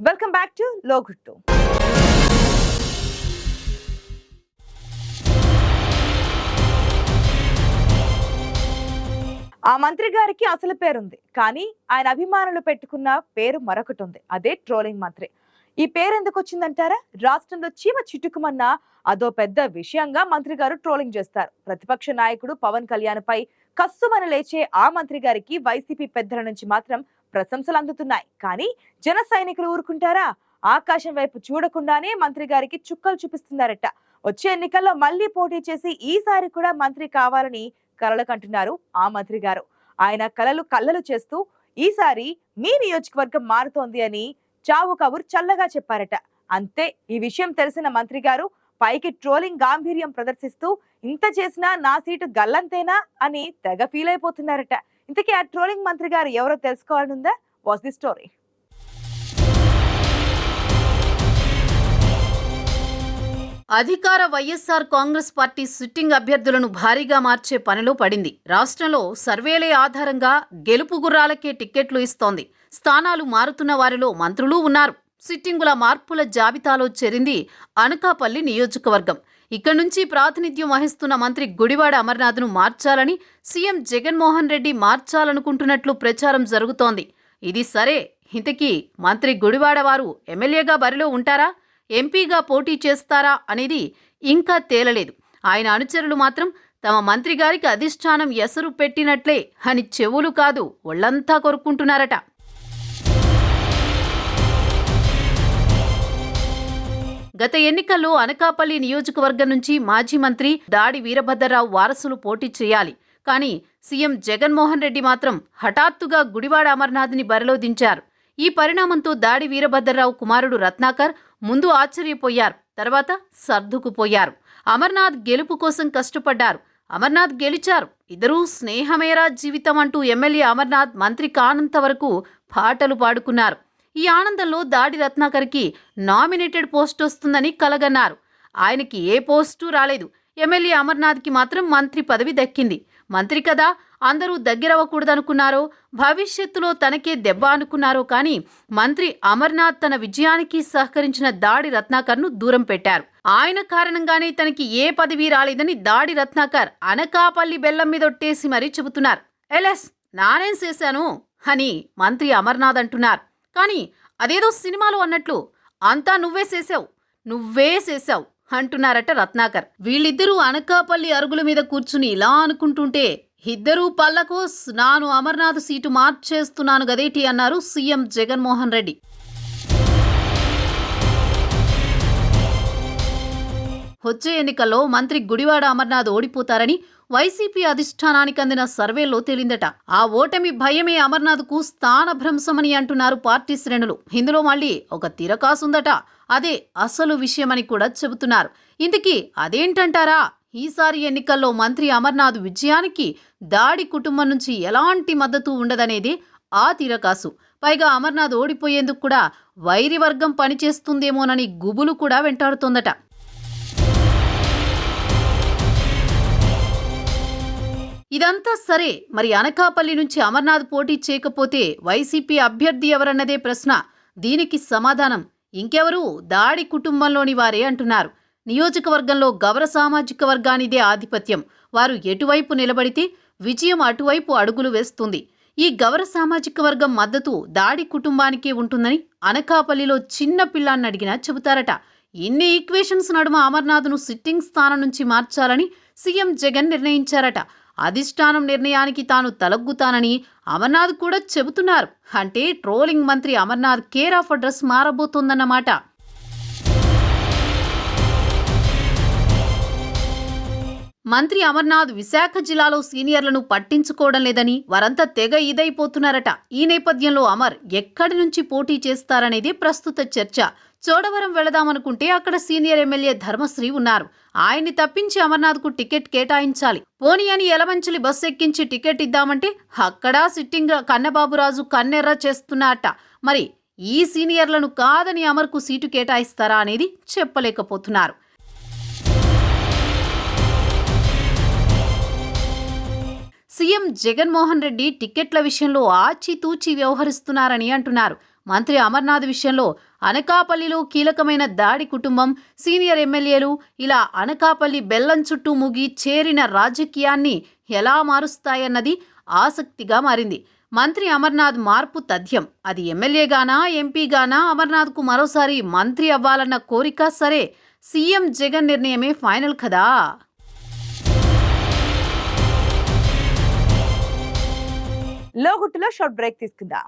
Welcome back to లోగుట్టు. ఆ మంత్రి గారికి అసలు పేరుంది, కానీ ఆయన అభిమానులు పెట్టుకున్న పేరు మరొకటి ఉంది. అదే ట్రోలింగ్ మంత్రి. ఈ పేరు ఎందుకు వచ్చిందంటారా? రాష్ట్రంలో చీమ చిటుకుమన్న అదో పెద్ద విషయంగా మంత్రి గారు ట్రోలింగ్ చేస్తారు. ప్రతిపక్ష నాయకుడు పవన్ కళ్యాణ్ పై కస్సుమని లేచే ఆ మంత్రి గారికి వైసీపీ పెద్దల నుంచి మాత్రం ప్రశంసలు అందుతున్నాయి. కానీ జన సైనికులు ఊరుకుంటారా? ఆకాశం వైపు చూడకుండానే మంత్రి గారికి చుక్కలు చూపిస్తున్నారట. వచ్చే ఎన్నికల్లో మళ్లీ పోటీ చేసి ఈసారి కూడా మంత్రి కావాలని కలలు కంటున్నారు ఆ మంత్రి గారు. ఆయన కలలు కల్లలు చేస్తూ ఈసారి మీ నియోజకవర్గం మారుతోంది అని చావు కబుర్ చల్లగా చెప్పారట. అంతే, ఈ విషయం తెలిసిన మంత్రి గారు పైకి ట్రోలింగ్ గాంభీర్యం ప్రదర్శిస్తూ ఇంత చేసినా నా సీటు గల్లంతేనా అని తెగ ఫీల్ అయిపోతున్నారట. ఇంతకీ ఆ ట్రోలింగ్ మంత్రి గారు ఎవరో తెలుసుకోవాలనుందా? Watch the story. అధికార వైఎస్ఆర్ కాంగ్రెస్ పార్టీ సిట్టింగ్ అభ్యర్థులను భారీగా మార్చే పనిలో పడింది. రాష్ట్రంలో సర్వేలే ఆధారంగా గెలుపు గుర్రాలకే టిక్కెట్లు ఇస్తోంది. స్థానాలు మారుతున్న వారిలో మంత్రులు ఉన్నారు. సిట్టింగుల మార్పుల జాబితాలో చేరింది అనకాపల్లి నియోజకవర్గం. ఇక్కడి నుంచి ప్రాతినిధ్యం వహిస్తున్న మంత్రి గుడివాడ అమర్నాథ్ను మార్చాలని సీఎం జగన్మోహన్ రెడ్డి మార్చాలనుకుంటున్నట్లు ప్రచారం జరుగుతోంది. ఇది సరే, ఇంతకీ మంత్రి గుడివాడ వారు ఎమ్మెల్యేగా బరిలో ఉంటారా, ఎంపీగా పోటీ చేస్తారా అనేది ఇంకా తేలలేదు. ఆయన అనుచరులు మాత్రం తమ మంత్రి గారికి అధిష్టానం ఎసరు పెట్టినట్లే అని చెవులు కాదు ఒళ్లంతా కొరుక్కుంటున్నారట. గత ఎన్నికల్లో అనకాపల్లి నియోజకవర్గం నుంచి మాజీ మంత్రి దాడి వీరభద్రరావు వారసులు పోటీ చేయాలి. కానీ సీఎం జగన్మోహన్ రెడ్డి మాత్రం హఠాత్తుగా గుడివాడ అమర్నాథ్ని బరిలో దించారు. ఈ పరిణామంతో దాడి వీరభద్రరావు కుమారుడు రత్నాకర్ ముందు ఆశ్చర్యపోయారు, తర్వాత సర్దుకుపోయారు. అమర్నాథ్ గెలుపు కోసం కష్టపడ్డారు. అమర్నాథ్ గెలిచారు. ఇద్దరూ స్నేహమేరా జీవితం అంటూ ఎమ్మెల్యే అమర్నాథ్ మంత్రి కానంత వరకు పాటలు పాడుకున్నారు. ఈ ఆనందంలో దాడి రత్నాకర్కి నామినేటెడ్ పోస్ట్ వస్తుందని కలగన్నారు. ఆయనకి ఏ పోస్టు రాలేదు. ఎమ్మెల్యే అమర్నాథ్కి మాత్రం మంత్రి పదవి దక్కింది. మంత్రి కదా, అందరూ దగ్గరవ్వకూడదనుకున్నారో, భవిష్యత్తులో తనకే దెబ్బ అనుకున్నారో కానీ మంత్రి అమర్నాథ్ తన విజయానికి సహకరించిన దాడి రత్నాకర్ను దూరం పెట్టారు. ఆయన కారణంగానే తనకి ఏ పదవి రాలేదని దాడి రత్నాకర్ అనకాపల్లి బెల్లం మీదొట్టేసి మరీ చెబుతున్నారు. ఎలెస్ నానేం చేశాను అని మంత్రి అమర్నాథ్ అంటున్నారు. కానీ అదేదో సినిమాలో అన్నట్లు అంతా నువ్వే చేశావు అంటున్నారట రత్నాకర్. వీళ్ళిద్దరూ అనకాపల్లి అరుగుల మీద కూర్చుని ఇలా అనుకుంటుంటే ఇద్దరూ పల్లకోస్ నాను అమర్నాథ్ సీటు మార్చేస్తున్నాను గదేటి అన్నారు సీఎం జగన్మోహన్ రెడ్డి. వచ్చే ఎన్నికల్లో మంత్రి గుడివాడ అమర్నాథ్ ఓడిపోతారని వైసీపీ అధిష్టానానికి అందిన సర్వేలో తేలిందట. ఆ ఓటమి భయమే అమర్నాథ్కు స్థానభ్రంశమని అంటున్నారు పార్టీ శ్రేణులు. ఇందులో మళ్లీ ఒక తిరకాసుందట. అదే అసలు విషయమని కూడా చెబుతున్నారు. ఇందుకీ అదేంటంటారా? ఈసారి ఎన్నికల్లో మంత్రి అమర్నాథ్ విజయానికి దాడి కుటుంబం నుంచి ఎలాంటి మద్దతు ఉండదనేది ఆ తిరకాసు. పైగా అమర్నాథ్ ఓడిపోయేందుకు కూడా వైరి వర్గం పనిచేస్తుందేమోనని గుబులు కూడా వెంటాడుతోందట. ఇదంతా సరే, మరి అనకాపల్లి నుంచి అమర్నాథ్ పోటీ చేయకపోతే వైసీపీ అభ్యర్థి ఎవరన్నదే ప్రశ్న. దీనికి సమాధానం ఇంకెవరు, దాడి కుటుంబంలోని వారే అంటున్నారు. నియోజకవర్గంలో గౌర సామాజిక వర్గానిదే ఆధిపత్యం. వారు ఎటువైపు నిలబడితే విజయం అటువైపు అడుగులు వేస్తుంది. ఈ గౌర సామాజిక వర్గం మద్దతు దాడి కుటుంబానికే ఉంటుందని అనకాపల్లిలో చిన్న పిల్లాన్ని అడిగినా చెబుతారట. ఇన్ని ఈక్వేషన్స్ నడుమ అమర్నాథ్ను సిట్టింగ్ స్థానం నుంచి మార్చాలని సీఎం జగన్ నిర్ణయించారట. అధిష్టానం నిర్ణయానికి తాను తలగ్గుతానని అమర్నాథ్ కూడా చెబుతున్నారు. అంటే ట్రోలింగ్ మంత్రి అమర్నాథ్ కేర్ ఆఫ్ అడ్రస్ మారబోతోందన్నమాట. మంత్రి అమర్నాథ్ విశాఖ జిల్లాలో సీనియర్లను పట్టించుకోవడం లేదని వారంతా తెగ ఇదైపోతున్నారట. ఈ నేపథ్యంలో అమర్ ఎక్కడి నుంచి పోటీ చేస్తారనేది ప్రస్తుత చర్చ. చోడవరం వెళదామనుకుంటే అక్కడ సీనియర్ ఎమ్మెల్యే ధర్మశ్రీ ఉన్నారు. ఆయన్ని తప్పించి అమర్నాథ్కు టికెట్ కేటాయించాలి. పోనీ అని ఎలమంచిలి బస్సు ఎక్కించి టికెట్ ఇద్దామంటే అక్కడా సిట్టింగ్ కన్నబాబురాజు కన్నెర్ర చేస్తున్నారట. మరి ఈ సీనియర్లను కాదని అమర్కు సీటు కేటాయిస్తారా అనేది చెప్పలేకపోతున్నారు. సీఎం జగన్మోహన్ రెడ్డి టికెట్ల విషయంలో ఆచితూచి వ్యవహరిస్తున్నారని అంటున్నారు. మంత్రి అమర్నాథ్ విషయంలో అనకాపల్లిలో కీలకమైన దాడి కుటుంబం, సీనియర్ ఎమ్మెల్యేలు ఇలా అనకాపల్లి బెల్లం చుట్టూ ముగి చేరిన రాజకీయాన్ని ఎలా మారుస్తాయన్నది ఆసక్తిగా మారింది. మంత్రి అమర్నాథ్ మార్పు తథ్యం. అది ఎమ్మెల్యేగానా, ఎంపీగానా అమర్నాథ్కు మరోసారి మంత్రి అవ్వాలన్న కోరిక సరే, సీఎం జగన్ నిర్ణయమే ఫైనల్ కదా. లోగుట్టులో షార్ట్ బ్రేక్ తీసుకుందాం.